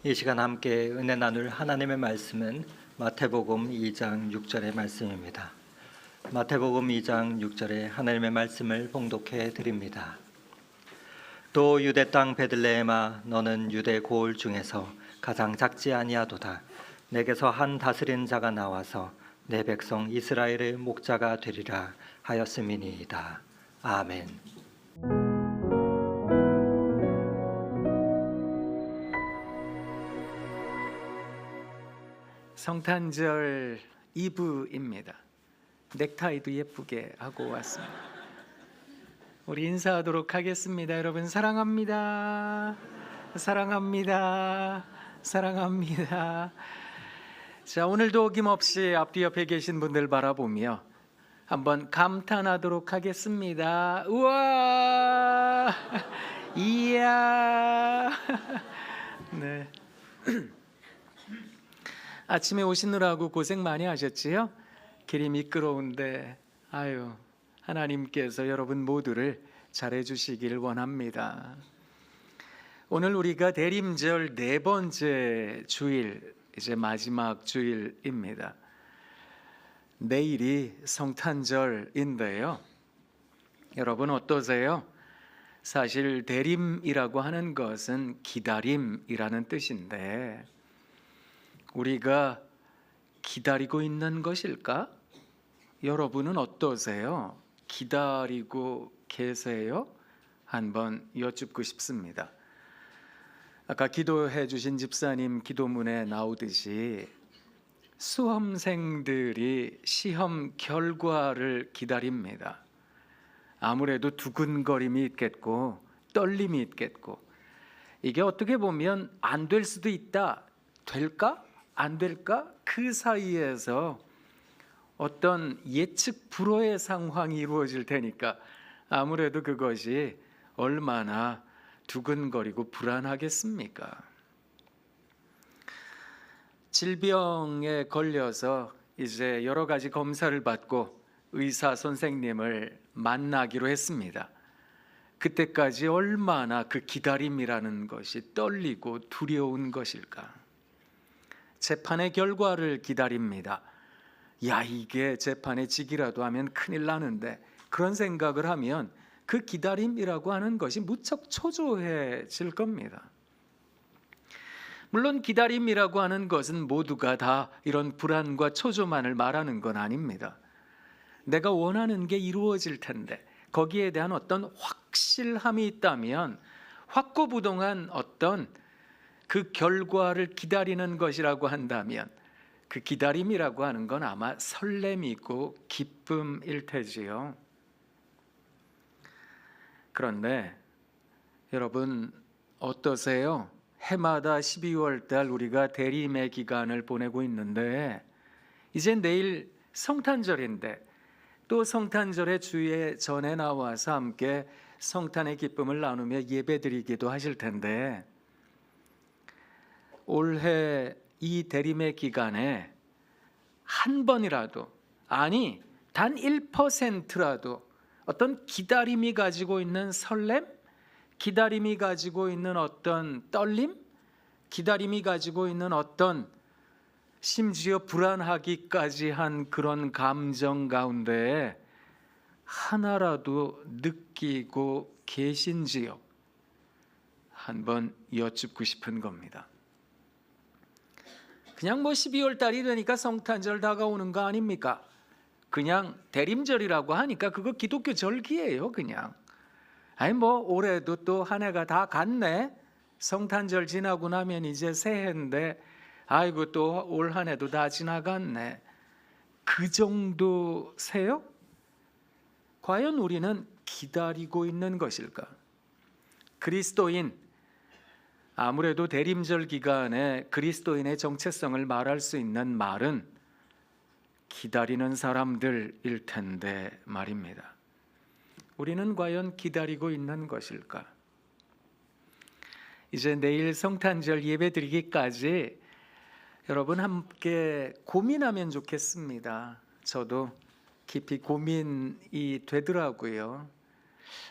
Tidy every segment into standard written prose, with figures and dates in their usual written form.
이 시간 함께 은혜 나눌 하나님의 말씀은 마태복음 2장 6절의 말씀입니다. 마태복음 2장 6절에 하나님의 말씀을 봉독해 드립니다. 또 유대 땅 베들레헴아, 너는 유대 고을 중에서 가장 작지 아니하도다. 내게서 한 다스린 자가 나와서 내 백성 이스라엘의 목자가 되리라 하였음이니이다. 아멘. 성탄절 2부입니다. 넥타이도 예쁘게 하고 왔습니다. 우리 인사하도록 하겠습니다. 여러분 사랑합니다. 사랑합니다. 사랑합니다. 자, 오늘도 어김없이 앞뒤 옆에 계신 분들 바라보며 한번 감탄하도록 하겠습니다. 우와! 이야! 네. 아침에 오시느라고 고생 많이 하셨지요? 길이 미끄러운데 아유, 하나님께서 여러분 모두를 잘해 주시길 원합니다. 오늘 우리가 대림절 네 번째 주일, 이제 마지막 주일입니다. 내일이 성탄절인데요. 여러분 어떠세요? 사실 대림이라고 하는 것은 기다림이라는 뜻인데 우리가 기다리고 있는 것일까? 여러분은 어떠세요? 기다리고 계세요? 한번 여쭙고 싶습니다. 아까 기도해 주신 집사님 기도문에 나오듯이 수험생들이 시험 결과를 기다립니다. 아무래도 두근거림이 있겠고 떨림이 있겠고, 이게 어떻게 보면 안 될 수도 있다, 될까? 안 될까? 그 사이에서 어떤 예측 불허의 상황이 이루어질 테니까 아무래도 그것이 얼마나 두근거리고 불안하겠습니까? 질병에 걸려서 이제 여러 가지 검사를 받고 의사 선생님을 만나기로 했습니다. 그때까지 얼마나 그 기다림이라는 것이 떨리고 두려운 것일까? 재판의 결과를 기다립니다. 야, 이게 재판에 지기라도 하면 큰일 나는데, 그런 생각을 하면 그 기다림이라고 하는 것이 무척 초조해질 겁니다. 물론 기다림이라고 하는 것은 모두가 다 이런 불안과 초조만을 말하는 건 아닙니다. 내가 원하는 게 이루어질 텐데 거기에 대한 어떤 확실함이 있다면 확고부동한 어떤 그 결과를 기다리는 것이라고 한다면 그 기다림이라고 하는 건 아마 설렘이고 기쁨일 테지요. 그런데 여러분 어떠세요? 해마다 12월 달 우리가 대림의 기간을 보내고 있는데 이제 내일 성탄절인데 또 성탄절의 주에 전에 나와서 함께 성탄의 기쁨을 나누며 예배드리기도 하실 텐데, 올해 이 대림의 기간에 한 번이라도, 아니 단 1%라도 어떤 기다림이 가지고 있는 설렘, 기다림이 가지고 있는 어떤 떨림, 기다림이 가지고 있는 어떤 심지어 불안하기까지 한 그런 감정 가운데 하나라도 느끼고 계신지요? 한번 여쭙고 싶은 겁니다. 그냥 12월 달이 되니까 성탄절 다가오는 거 아닙니까? 그냥 대림절이라고 하니까 그거 기독교 절기예요, 그냥. 아니 올해도 또 한 해가 다 갔네. 성탄절 지나고 나면 이제 새해인데 아이고 또 올 한 해도 다 지나갔네. 그 정도세요? 과연 우리는 기다리고 있는 것일까? 그리스도인, 아무래도 대림절 기간에 그리스도인의 정체성을 말할 수 있는 말은 기다리는 사람들일 텐데 말입니다. 우리는 과연 기다리고 있는 것일까? 이제 내일 성탄절 예배드리기까지 여러분 함께 고민하면 좋겠습니다. 저도 깊이 고민이 되더라고요.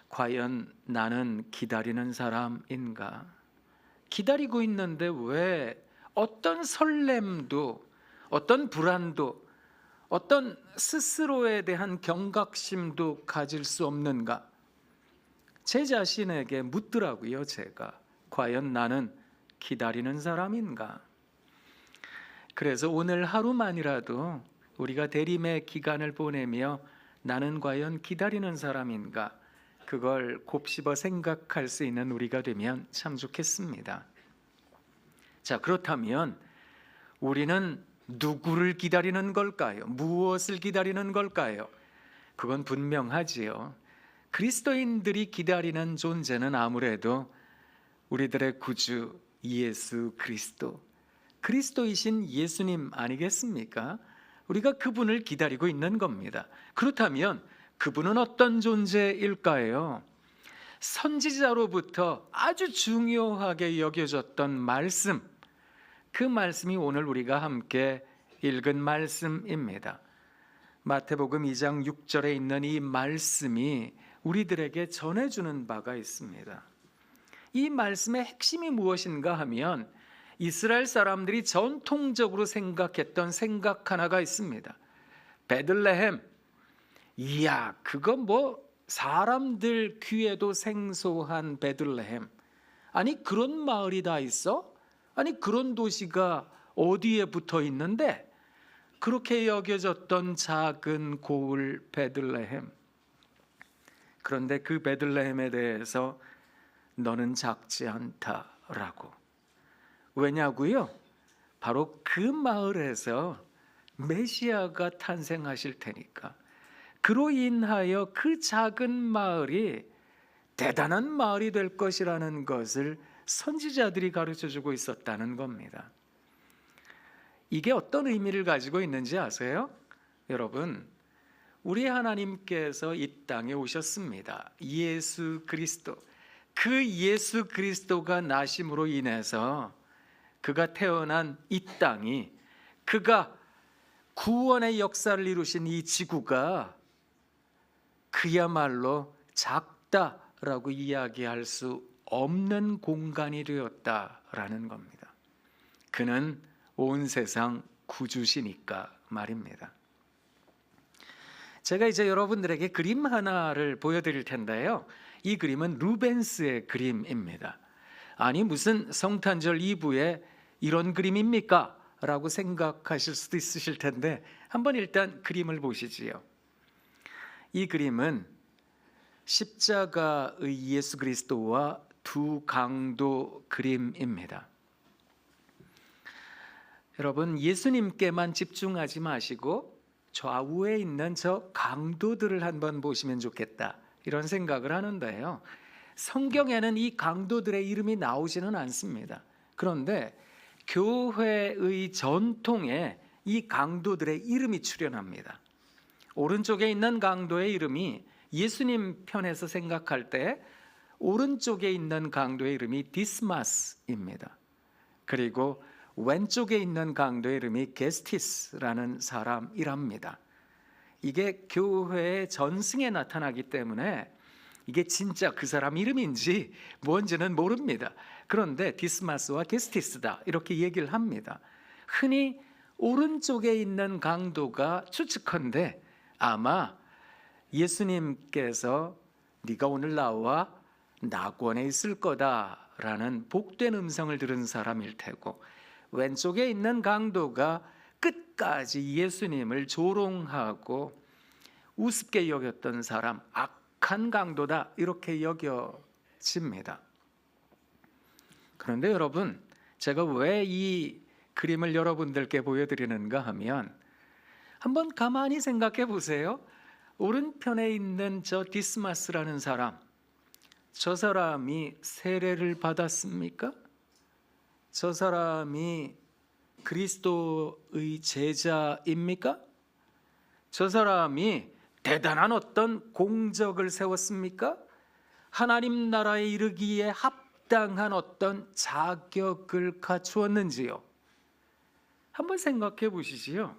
과연 나는 기다리는 사람인가? 기다리고 있는데 왜 어떤 설렘도, 어떤 불안도, 어떤 스스로에 대한 경각심도 가질 수 없는가? 제 자신에게 묻더라고요. 제가 과연 나는 기다리는 사람인가? 그래서 오늘 하루만이라도 우리가 대림의 기간을 보내며 나는 과연 기다리는 사람인가? 그걸 곱씹어 생각할 수 있는 우리가 되면 참 좋겠습니다. 자, 그렇다면 우리는 누구를 기다리는 걸까요? 무엇을 기다리는 걸까요? 그건 분명하지요. 그리스도인들이 기다리는 존재는 아무래도 우리들의 구주 예수 그리스도, 그리스도이신 예수님 아니겠습니까? 우리가 그분을 기다리고 있는 겁니다. 그렇다면 그분은 어떤 존재일까요? 선지자로부터 아주 중요하게 여겨졌던 말씀, 그 말씀이 오늘 우리가 함께 읽은 말씀입니다. 마태복음 2장 6절에 있는 이 말씀이 우리들에게 전해주는 바가 있습니다. 이 말씀의 핵심이 무엇인가 하면 이스라엘 사람들이 전통적으로 생각했던 생각 하나가 있습니다. 베들레헴, 이야, 그거 뭐 사람들 귀에도 생소한 베들레헴. 아니 그런 마을이 다 있어? 아니 그런 도시가 어디에 붙어 있는데? 그렇게 여겨졌던 작은 고을 베들레헴. 그런데 그 베들레헴에 대해서 너는 작지 않다라고. 왜냐고요? 바로 그 마을에서 메시아가 탄생하실 테니까. 그로 인하여 그 작은 마을이 대단한 마을이 될 것이라는 것을 선지자들이 가르쳐주고 있었다는 겁니다. 이게 어떤 의미를 가지고 있는지 아세요? 여러분, 우리 하나님께서 이 땅에 오셨습니다. 예수 그리스도. 그 예수 그리스도가 나심으로 인해서 그가 태어난 이 땅이, 그가 구원의 역사를 이루신 이 지구가 그야말로 작다라고 이야기할 수 없는 공간이 되었다라는 겁니다. 그는 온 세상 구주시니까 말입니다. 제가 이제 여러분들에게 그림 하나를 보여드릴 텐데요. 이 그림은 루벤스의 그림입니다. 아니 무슨 성탄절 이브에 이런 그림입니까? 라고 생각하실 수도 있으실 텐데 한번 일단 그림을 보시지요. 이 그림은 십자가의 예수 그리스도와 두 강도 그림입니다. 여러분, 예수님께만 집중하지 마시고 좌우에 있는 저 강도들을 한번 보시면 좋겠다, 이런 생각을 하는데요. 성경에는 이 강도들의 이름이 나오지는 않습니다. 그런데 교회의 전통에 이 강도들의 이름이 출현합니다. 오른쪽에 있는 강도의 이름이 예수님 편에서 생각할 때 오른쪽에 있는 강도의 이름이 디스마스입니다. 그리고 왼쪽에 있는 강도의 이름이 게스티스라는 사람이랍니다. 이게 교회의 전승에 나타나기 때문에 이게 진짜 그 사람 이름인지 뭔지는 모릅니다. 그런데 디스마스와 게스티스다 이렇게 얘기를 합니다. 흔히 오른쪽에 있는 강도가 추측컨대 아마 예수님께서 네가 오늘 나와 낙원에 있을 거다라는 복된 음성을 들은 사람일 테고, 왼쪽에 있는 강도가 끝까지 예수님을 조롱하고 우습게 여겼던 사람, 악한 강도다 이렇게 여겨집니다. 그런데 여러분, 제가 왜 이 그림을 여러분들께 보여드리는가 하면 한번 가만히 생각해 보세요. 오른편에 있는 저 디스마스라는 사람, 저 사람이 세례를 받았습니까? 저 사람이 그리스도의 제자입니까? 저 사람이 대단한 어떤 공적을 세웠습니까? 하나님 나라에 이르기에 합당한 어떤 자격을 갖추었는지요? 한번 생각해 보시지요.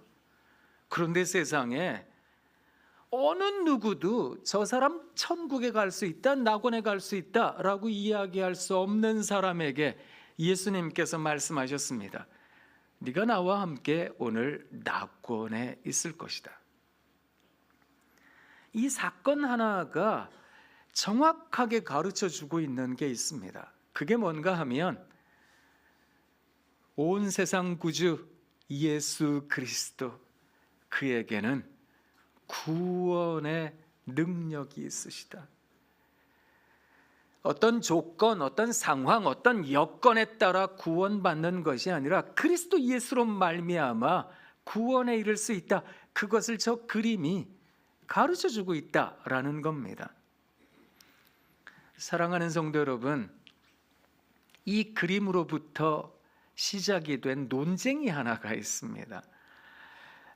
그런데 세상에 어느 누구도 저 사람 천국에 갈 수 있다, 낙원에 갈 수 있다라고 이야기할 수 없는 사람에게 예수님께서 말씀하셨습니다. 네가 나와 함께 오늘 낙원에 있을 것이다. 이 사건 하나가 정확하게 가르쳐주고 있는 게 있습니다. 그게 뭔가 하면 온 세상 구주 예수 그리스도, 그에게는 구원의 능력이 있으시다. 어떤 조건, 어떤 상황, 어떤 여건에 따라 구원받는 것이 아니라 그리스도 예수로 말미암아 구원에 이를 수 있다. 그것을 저 그림이 가르쳐주고 있다라는 겁니다. 사랑하는 성도 여러분, 이 그림으로부터 시작이 된 논쟁이 하나가 있습니다.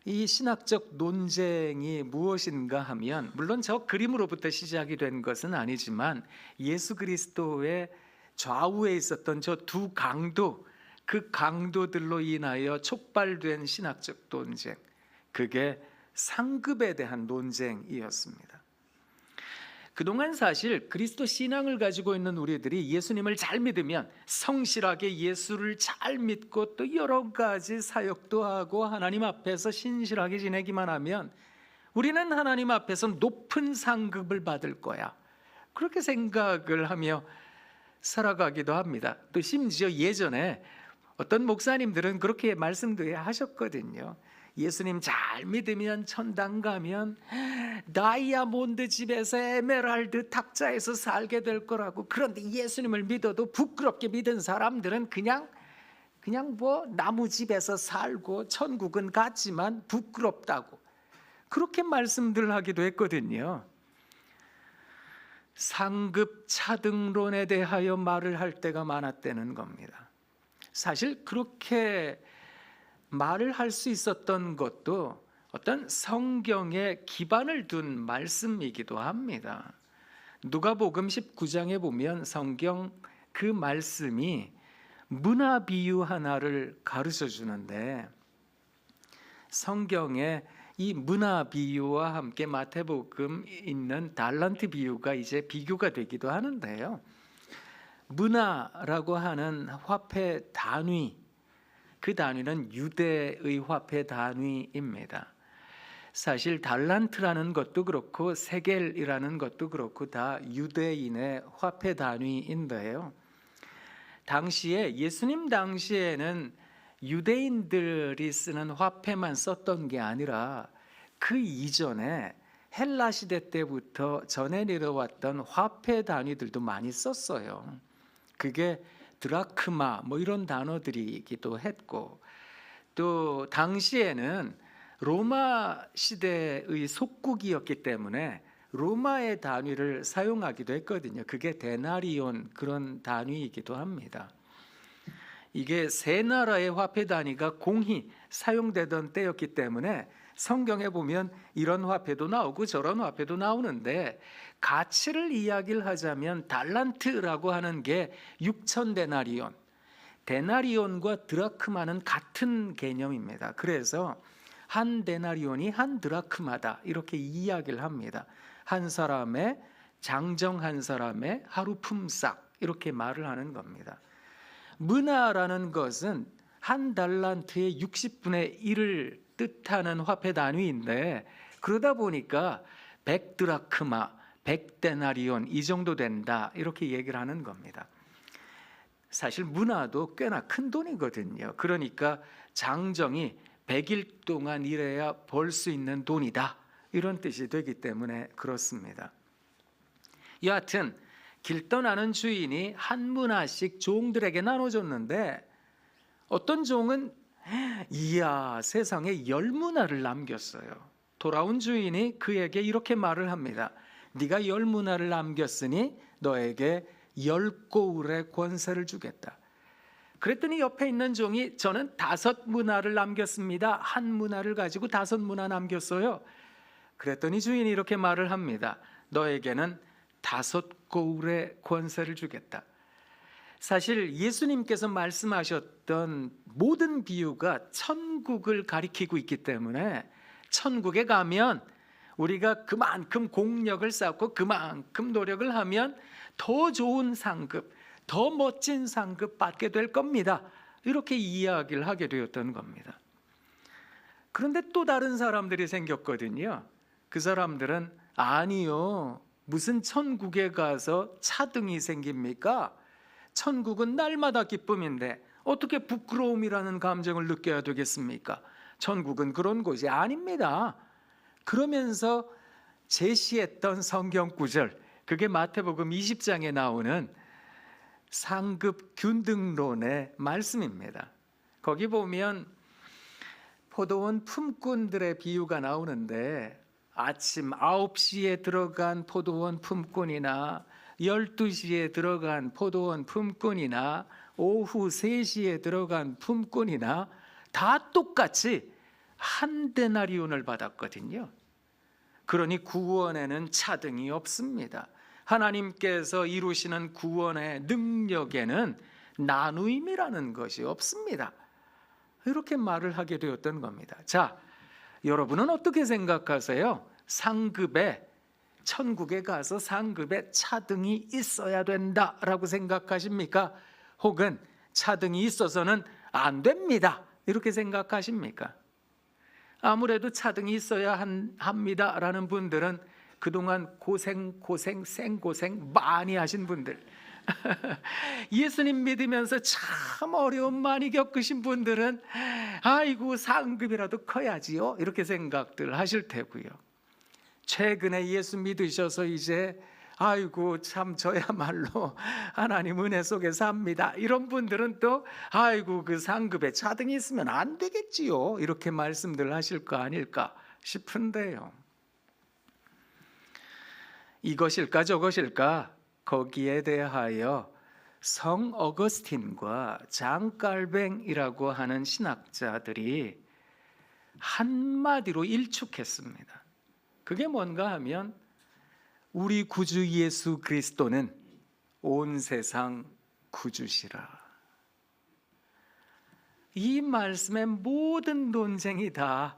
이 신학적 논쟁이 무엇인가 하면, 물론 저 그림으로부터 시작이 된 것은 아니지만 예수 그리스도의 좌우에 있었던 저 두 강도, 그 강도들로 인하여 촉발된 신학적 논쟁, 그게 상급에 대한 논쟁이었습니다. 그동안 사실 그리스도 신앙을 가지고 있는 우리들이 예수님을 잘 믿으면, 성실하게 예수를 잘 믿고 또 여러 가지 사역도 하고 하나님 앞에서 신실하게 지내기만 하면 우리는 하나님 앞에서 높은 상급을 받을 거야, 그렇게 생각을 하며 살아가기도 합니다. 또 심지어 예전에 어떤 목사님들은 그렇게 말씀도 하셨거든요. 예수님 잘 믿으면 천당 가면 다이아몬드 집에서 에메랄드 탁자에서 살게 될 거라고. 그런데 예수님을 믿어도 부끄럽게 믿은 사람들은 그냥 뭐 나무 집에서 살고 천국은 갔지만 부끄럽다고, 그렇게 말씀들 하기도 했거든요. 상급 차등론에 대하여 말을 할 때가 많았다는 겁니다. 사실 그렇게 말을 할 수 있었던 것도 어떤 성경에 기반을 둔 말씀이기도 합니다. 누가복음 19장에 보면 성경 그 말씀이 문화 비유 하나를 가르쳐 주는데, 성경에 이 문화 비유와 함께 마태복음 있는 달란트 비유가 이제 비교가 되기도 하는데요. 문화라고 하는 화폐 단위, 그 단위는 유대의 화폐 단위입니다. 사실 달란트라는 것도 그렇고 세겔이라는 것도 그렇고 다 유대인의 화폐 단위인데요. 당시에, 예수님 당시에는 유대인들이 쓰는 화폐만 썼던 게 아니라 그 이전에 헬라 시대 때부터 전해 내려왔던 화폐 단위들도 많이 썼어요. 그게 드라크마 뭐 이런 단어들이기도 했고, 또 당시에는 로마 시대의 속국이었기 때문에 로마의 단위를 사용하기도 했거든요. 그게 데나리온, 그런 단위이기도 합니다. 이게 세 나라의 화폐 단위가 공히 사용되던 때였기 때문에 성경에 보면 이런 화폐도 나오고 저런 화폐도 나오는데, 가치를 이야기를 하자면 달란트라고 하는 게 6천 데나리온, 데나리온과 드라크마는 같은 개념입니다. 그래서 한 데나리온이 한 드라크마다, 이렇게 이야기를 합니다. 한 사람의, 장정한 사람의 하루 품삯, 이렇게 말을 하는 겁니다. 문화라는 것은 한 달란트의 60분의 1을 뜻하는 화폐 단위인데, 그러다 보니까 100드라크마, 100데나리온 이 정도 된다, 이렇게 얘기를 하는 겁니다. 사실 문화도 꽤나 큰 돈이거든요. 그러니까 장정이 100일 동안 일해야 벌 수 있는 돈이다, 이런 뜻이 되기 때문에 그렇습니다. 여하튼 길 떠나는 주인이 한 문화씩 종들에게 나눠줬는데, 어떤 종은 이야, 세상에 10문화를 남겼어요. 돌아온 주인이 그에게 이렇게 말을 합니다. 네가 10문화를 남겼으니 너에게 10고울의 권세를 주겠다. 그랬더니 옆에 있는 종이 저는 5문화를 남겼습니다. 한 문화를 가지고 5문화 남겼어요. 그랬더니 주인이 이렇게 말을 합니다. 너에게는 5고울의 권세를 주겠다. 사실 예수님께서 말씀하셨던 모든 비유가 천국을 가리키고 있기 때문에, 천국에 가면 우리가 그만큼 공력을 쌓고 그만큼 노력을 하면 더 좋은 상급, 더 멋진 상급 받게 될 겁니다. 이렇게 이야기를 하게 되었던 겁니다. 그런데 또 다른 사람들이 생겼거든요. 그 사람들은 아니요, 무슨 천국에 가서 차등이 생깁니까? 천국은 날마다 기쁨인데 어떻게 부끄러움이라는 감정을 느껴야 되겠습니까? 천국은 그런 곳이 아닙니다. 그러면서 제시했던 성경 구절, 그게 마태복음 20장에 나오는 상급 균등론의 말씀입니다. 거기 보면 포도원 품꾼들의 비유가 나오는데 아침 9시에 들어간 포도원 품꾼이나 12시에 들어간 포도원 품꾼이나 오후 3시에 들어간 품꾼이나 다 똑같이 한 데나리온을 받았거든요. 그러니 구원에는 차등이 없습니다. 하나님께서 이루시는 구원의 능력에는 나누임이라는 것이 없습니다. 이렇게 말을 하게 되었던 겁니다. 자, 여러분은 어떻게 생각하세요? 상급에, 천국에 가서 상급에 차등이 있어야 된다라고 생각하십니까? 혹은 차등이 있어서는 안 됩니다, 이렇게 생각하십니까? 아무래도 차등이 있어야 합니다라는 분들은 그동안 생고생 많이 하신 분들, 예수님 믿으면서 참 어려움 많이 겪으신 분들은 아이고 상급이라도 커야지요, 이렇게 생각들 하실 테고요. 최근에 예수 믿으셔서 이제 아이고 참 저야말로 하나님 은혜 속에 삽니다, 이런 분들은 또 아이고 그 상급에 차등이 있으면 안 되겠지요, 이렇게 말씀들 하실 거 아닐까 싶은데요. 이것일까 저것일까, 거기에 대하여 성 어거스틴과 장 깔뱅이라고 하는 신학자들이 한마디로 일축했습니다. 그게 뭔가 하면 우리 구주 예수 그리스도는 온 세상 구주시라. 이 말씀의 모든 논쟁이 다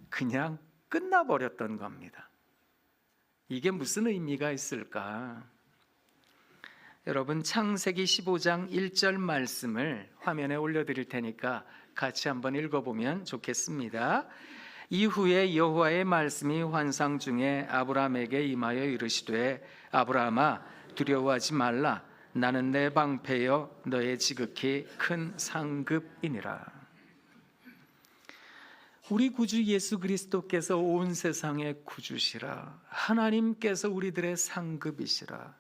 그냥 끝나버렸던 겁니다. 이게 무슨 의미가 있을까? 여러분, 창세기 15장 1절 말씀을 화면에 올려드릴 테니까 같이 한번 읽어보면 좋겠습니다. 이후에 여호와의 말씀이 환상 중에 아브라함에게 임하여 이르시되 아브라함아 두려워하지 말라, 나는 내 방패여 너의 지극히 큰 상급이니라. 우리 구주 예수 그리스도께서 온 세상의 구주시라, 하나님께서 우리들의 상급이시라.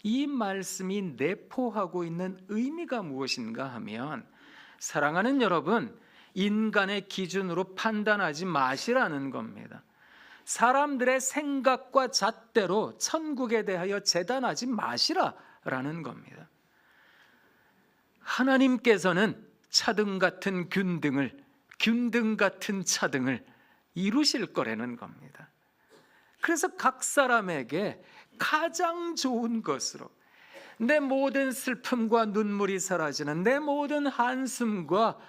이 말씀이 내포하고 있는 의미가 무엇인가 하면, 사랑하는 여러분, 인간의 기준으로 판단하지 마시라는 겁니다. 사람들의 생각과 잣대로 천국에 대하여 재단하지 마시라라는 겁니다. 하나님께서는 차등 같은 균등을, 균등 같은 차등을 이루실 거라는 겁니다. 그래서 각 사람에게 가장 좋은 것으로 내 모든 슬픔과 눈물이 사라지는, 내 모든 한숨과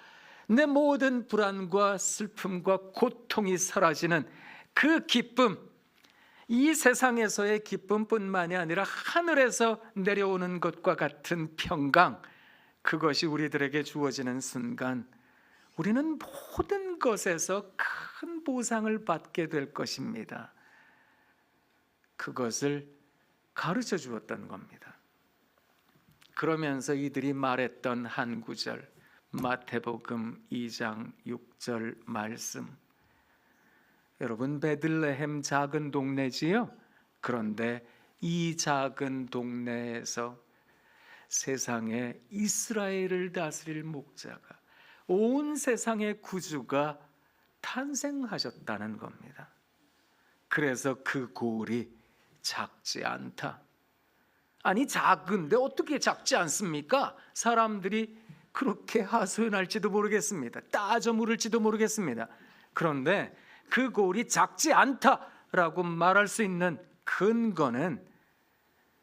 내 모든 불안과 슬픔과 고통이 사라지는 그 기쁨, 이 세상에서의 기쁨뿐만이 아니라 하늘에서 내려오는 것과 같은 평강, 그것이 우리들에게 주어지는 순간 우리는 모든 것에서 큰 보상을 받게 될 것입니다. 그것을 가르쳐 주었던 겁니다. 그러면서 이들이 말했던 한 구절, 마태복음 2장 6절 말씀. 여러분, 베들레헴 작은 동네지요? 그런데 이 작은 동네에서 세상에 이스라엘을 다스릴 목자가, 온 세상의 구주가 탄생하셨다는 겁니다. 그래서 그 고을이 작지 않다. 아니, 작은데 어떻게 작지 않습니까? 사람들이 그렇게 하소연할지도 모르겠습니다. 따져 물을지도 모르겠습니다. 그런데 그 고을이 작지 않다라고 말할 수 있는 근거는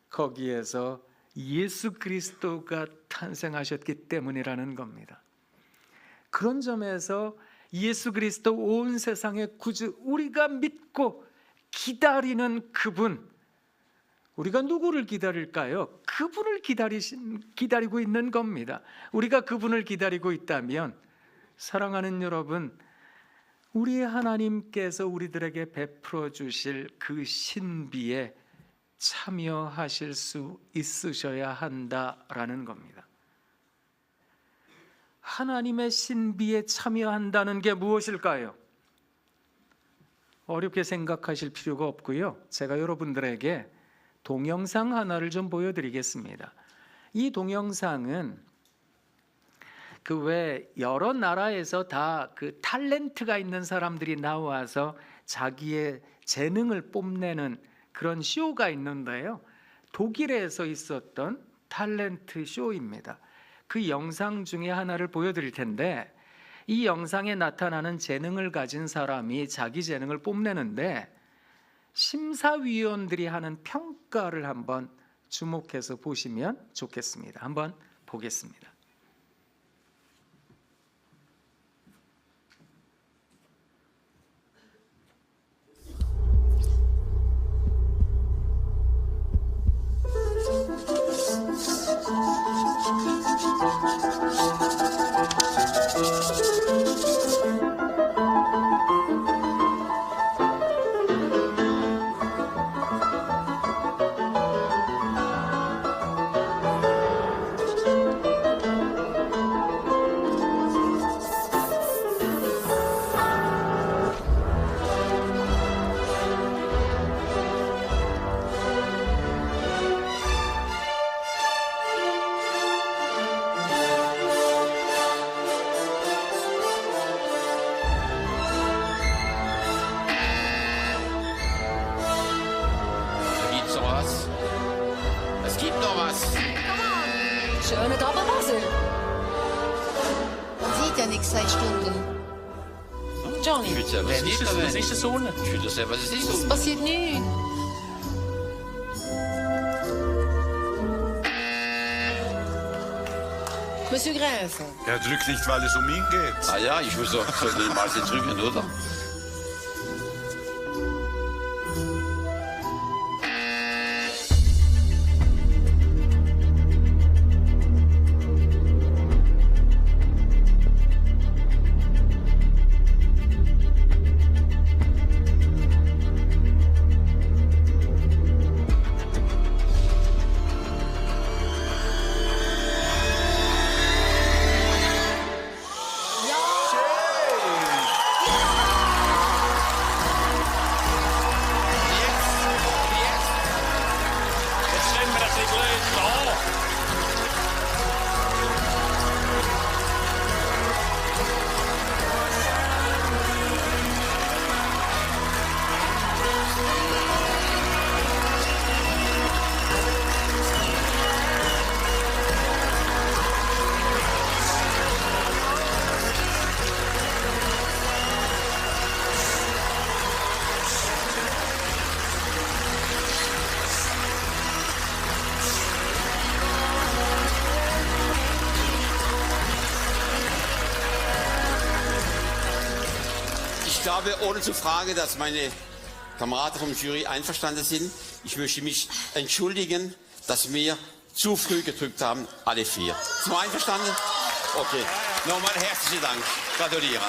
거기에서 예수 그리스도가 탄생하셨기 때문이라는 겁니다. 그런 점에서 예수 그리스도 온 세상의 구주, 우리가 믿고 기다리는 그분, 우리가 누구를 기다릴까요? 그분을 기다리고 있는 겁니다. 우리가 그분을 기다리고 있다면 사랑하는 여러분, 우리 하나님께서 우리들에게 베풀어 주실 그 신비에 참여하실 수 있으셔야 한다라는 겁니다. 하나님의 신비에 참여한다는 게 무엇일까요? 어렵게 생각하실 필요가 없고요. 제가 여러분들에게 동영상 하나를 좀 보여드리겠습니다. 이 동영상은 그 왜 여러 나라에서 다 그 탤런트가 있는 사람들이 나와서 자기의 재능을 뽐내는 그런 쇼가 있는데요. 독일에서 있었던 탤런트 쇼입니다. 그 영상 중에 하나를 보여드릴 텐데, 이 영상에 나타나는 재능을 가진 사람이 자기 재능을 뽐내는데 심사위원들이 하는 평가를 한번 주목해서 보시면 좋겠습니다. 한번 보겠습니다. Gibt's noch was? Es gibt noch was. Schöne Doppelhose. Man sieht ja nichts 6 Stunden. Johnny, Ich will selber was nicht, aber Das ist der Sohn. ich will das selber was nicht es so. passiert nichts. Monsieur Gräfe, Er drückt nicht, weil es um ihn geht. Ah ja, ich muss doch so den mal drücken, oder? Jetzt stellen wir das nicht blöd da. Ich glaube, ohne zu fragen, dass meine Kameraden vom Jury einverstanden sind. Ich möchte mich entschuldigen, dass wir zu früh gedrückt haben, alle 4. Sind wir einverstanden? Okay. Nochmal herzlichen Dank. Gratuliere.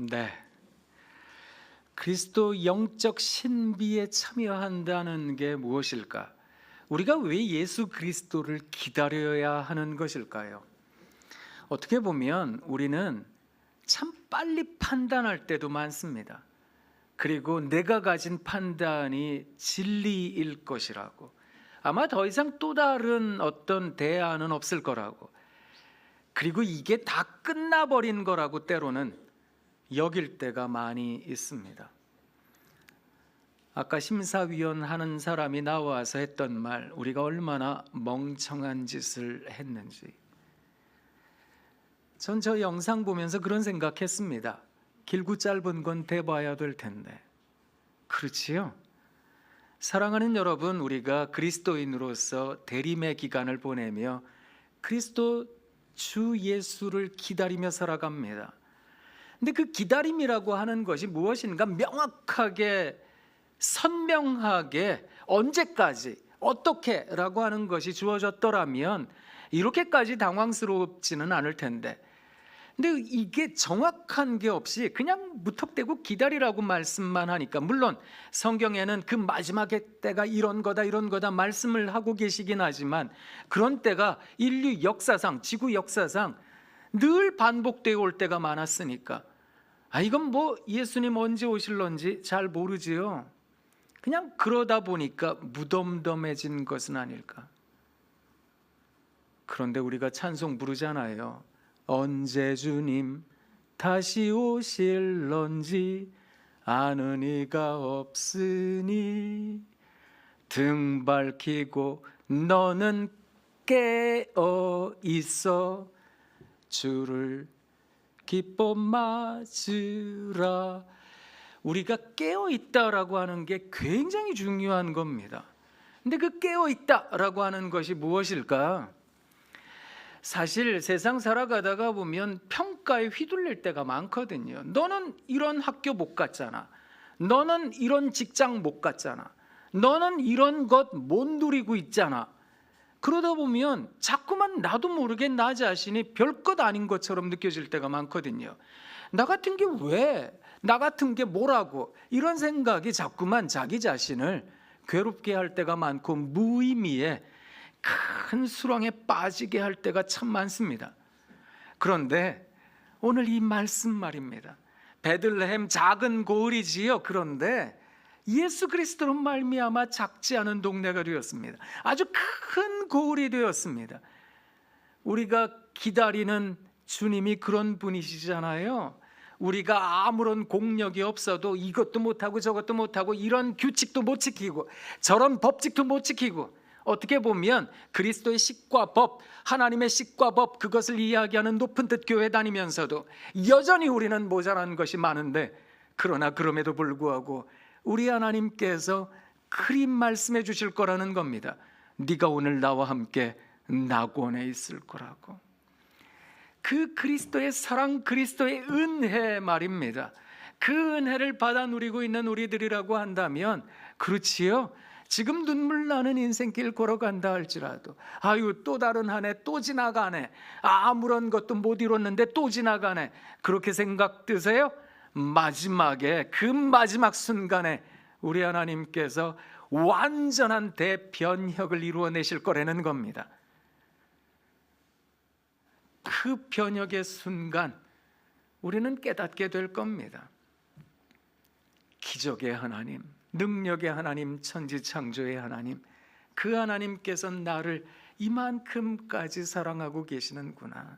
네. 그리스도 영적 신비에 참여한다는 게 무엇일까? 우리가 왜 예수 그리스도를 기다려야 하는 것일까요? 어떻게 보면 우리는 참 빨리 판단할 때도 많습니다. 그리고 내가 가진 판단이 진리일 것이라고, 아마 더 이상 또 다른 어떤 대안은 없을 거라고, 그리고 이게 다 끝나버린 거라고 때로는 여길 때가 많이 있습니다. 아까 심사위원 하는 사람이 나와서 했던 말, 우리가 얼마나 멍청한 짓을 했는지, 전 저 영상 보면서 그런 생각했습니다. 길고 짧은 건 대봐야 될 텐데. 그렇지요? 사랑하는 여러분, 우리가 그리스도인으로서 대림의 기간을 보내며 그리스도 주 예수를 기다리며 살아갑니다. 근데 그 기다림이라고 하는 것이 무엇인가 명확하게 선명하게 언제까지 어떻게라고 하는 것이 주어졌더라면 이렇게까지 당황스럽지는 않을 텐데, 근데 이게 정확한 게 없이 그냥 무턱대고 기다리라고 말씀만 하니까, 물론 성경에는 그 마지막의 때가 이런 거다 말씀을 하고 계시긴 하지만 그런 때가 인류 역사상, 지구 역사상 늘 반복되어 올 때가 많았으니까 이건 뭐 예수님 언제 오실런지 잘 모르지요. 그냥 그러다 보니까 무덤덤해진 것은 아닐까. 그런데 우리가 찬송 부르잖아요. 언제 주님 다시 오실런지 아는 이가 없으니 등 밝히고 너는 깨어 있어 주를 기뻐 맞으라. 우리가 깨어 있다라고 하는 게 굉장히 중요한 겁니다. 근데 그 깨어 있다라고 하는 것이 무엇일까? 사실 세상 살아가다가 보면 평가에 휘둘릴 때가 많거든요. 너는 이런 학교 못 갔잖아. 너는 이런 직장 못 갔잖아. 너는 이런 것 못 누리고 있잖아. 그러다 보면 자꾸만 나도 모르게 나 자신이 별것 아닌 것처럼 느껴질 때가 많거든요. 나 같은 게 왜? 나 같은 게 뭐라고? 이런 생각이 자꾸만 자기 자신을 괴롭게 할 때가 많고 무의미에 큰 수렁에 빠지게 할 때가 참 많습니다. 그런데 오늘 이 말씀 말입니다. 베들레헴 작은 고을이지요. 그런데 예수 그리스도로 말미암아 작지 않은 동네가 되었습니다. 아주 큰 고을이 되었습니다. 우리가 기다리는 주님이 그런 분이시잖아요. 우리가 아무런 공력이 없어도 이것도 못하고 저것도 못하고 이런 규칙도 못 지키고 저런 법칙도 못 지키고, 어떻게 보면 그리스도의 식과 법, 하나님의 식과 법, 그것을 이야기하는 높은 뜻 교회 다니면서도 여전히 우리는 모자란 것이 많은데, 그러나 그럼에도 불구하고 우리 하나님께서 그리 말씀해 주실 거라는 겁니다. 네가 오늘 나와 함께 낙원에 있을 거라고. 그 그리스도의 사랑, 그리스도의 은혜 말입니다. 그 은혜를 받아 누리고 있는 우리들이라고 한다면, 그렇지요, 지금 눈물 나는 인생길 걸어간다 할지라도 또 다른 한 해 또 지나가네, 아무런 것도 못 이뤘는데 또 지나가네, 그렇게 생각 드세요? 마지막에, 그 마지막 순간에 우리 하나님께서 완전한 대변혁을 이루어내실 거라는 겁니다. 그 변혁의 순간 우리는 깨닫게 될 겁니다. 기적의 하나님, 능력의 하나님, 천지창조의 하나님, 그 하나님께서 나를 이만큼까지 사랑하고 계시는구나.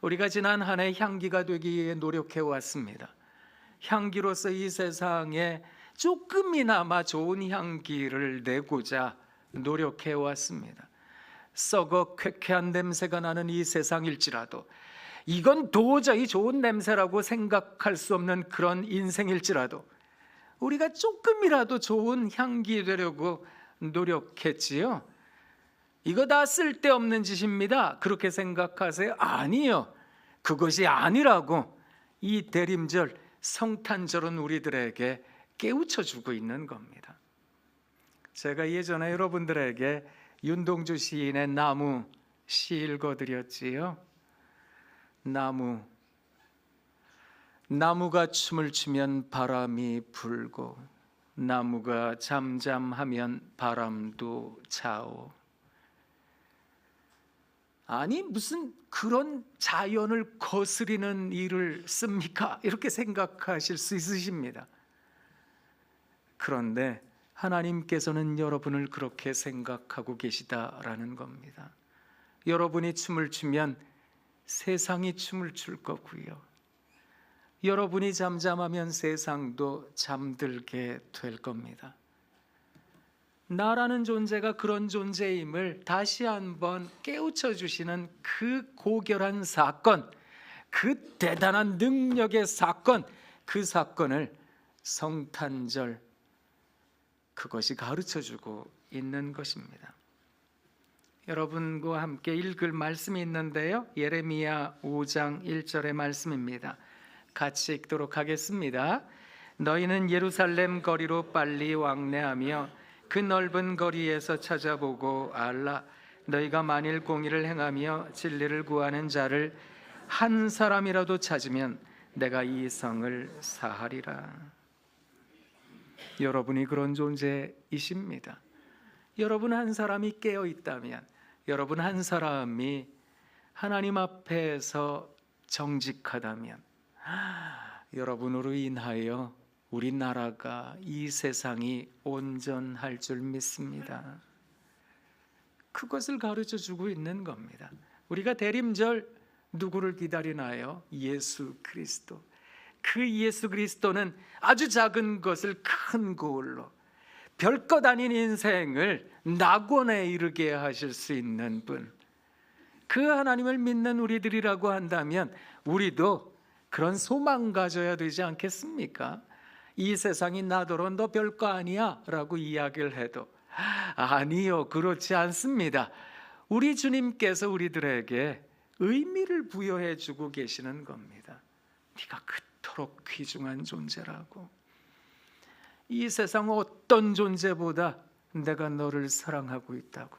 우리가 지난 한 해 향기가 되기 위해 노력해 왔습니다. 향기로서 이 세상에 조금이나마 좋은 향기를 내고자 노력해 왔습니다. 썩어 쾌쾌한 냄새가 나는 이 세상일지라도, 이건 도저히 좋은 냄새라고 생각할 수 없는 그런 인생일지라도 우리가 조금이라도 좋은 향기 되려고 노력했지요. 이거 다 쓸데없는 짓입니다, 그렇게 생각하세요? 아니요, 그것이 아니라고 이 대림절, 성탄절은 우리들에게 깨우쳐주고 있는 겁니다. 제가 예전에 여러분들에게 윤동주 시인의 나무 시 읽어드렸지요. 나무가 춤을 추면 바람이 불고, 나무가 잠잠하면 바람도 차오. 아니, 무슨 그런 자연을 거스리는 일을 씁니까? 이렇게 생각하실 수 있으십니다. 그런데 하나님께서는 여러분을 그렇게 생각하고 계시다라는 겁니다. 여러분이 춤을 추면 세상이 춤을 출 거고요, 여러분이 잠잠하면 세상도 잠들게 될 겁니다. 나라는 존재가 그런 존재임을 다시 한번 깨우쳐 주시는 그 고결한 사건, 그 대단한 능력의 사건, 그 사건을 성탄절, 그것이 가르쳐주고 있는 것입니다. 여러분과 함께 읽을 말씀이 있는데요, 예레미야 5장 1절의 말씀입니다. 같이 읽도록 하겠습니다. 너희는 예루살렘 거리로 빨리 왕래하며 그 넓은 거리에서 찾아보고 알라. 너희가 만일 공의를 행하며 진리를 구하는 자를 한 사람이라도 찾으면 내가 이 성을 사하리라. 여러분이 그런 존재이십니다. 여러분 한 사람이 깨어 있다면, 여러분 한 사람이 하나님 앞에서 정직하다면, 여러분으로 인하여 우리나라가, 이 세상이 온전할 줄 믿습니다. 그것을 가르쳐 주고 있는 겁니다. 우리가 대림절 누구를 기다리나요? 예수 그리스도. 그 예수 그리스도는 아주 작은 것을 큰 거울로, 별것 아닌 인생을 낙원에 이르게 하실 수 있는 분, 그 하나님을 믿는 우리들이라고 한다면 우리도 그런 소망 가져야 되지 않겠습니까? 이 세상이 나더러 너 별거 아니야 라고 이야기를 해도 아니요, 그렇지 않습니다. 우리 주님께서 우리들에게 의미를 부여해 주고 계시는 겁니다. 네가 그토록 귀중한 존재라고. 이 세상 어떤 존재보다 내가 너를 사랑하고 있다고.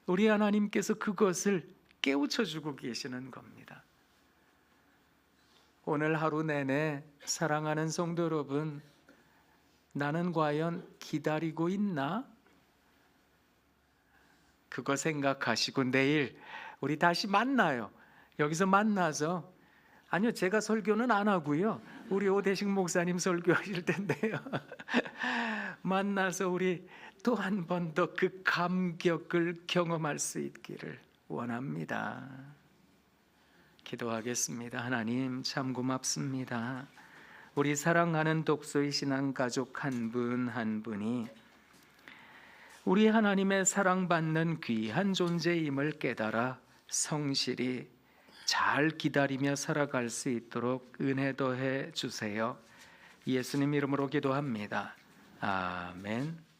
우리 하나님께서 그것을 깨우쳐 주고 계시는 겁니다. 오늘 하루 내내 사랑하는 성도 여러분, 나는 과연 기다리고 있나? 그거 생각하시고 내일 우리 다시 만나요. 여기서 만나서, 아니요, 제가 설교는 안 하고요, 우리 오대식 목사님 설교하실 텐데요. 만나서 우리 또 한 번 더 그 감격을 경험할 수 있기를 원합니다. 기도하겠습니다. 하나님, 참 고맙습니다. 우리 사랑하는 독소의 신앙 가족 한 분 한 분이 우리 하나님의 사랑받는 귀한 존재임을 깨달아 성실히 잘 기다리며 살아갈 수 있도록 은혜 더해 주세요. 예수님 이름으로 기도합니다. 아멘.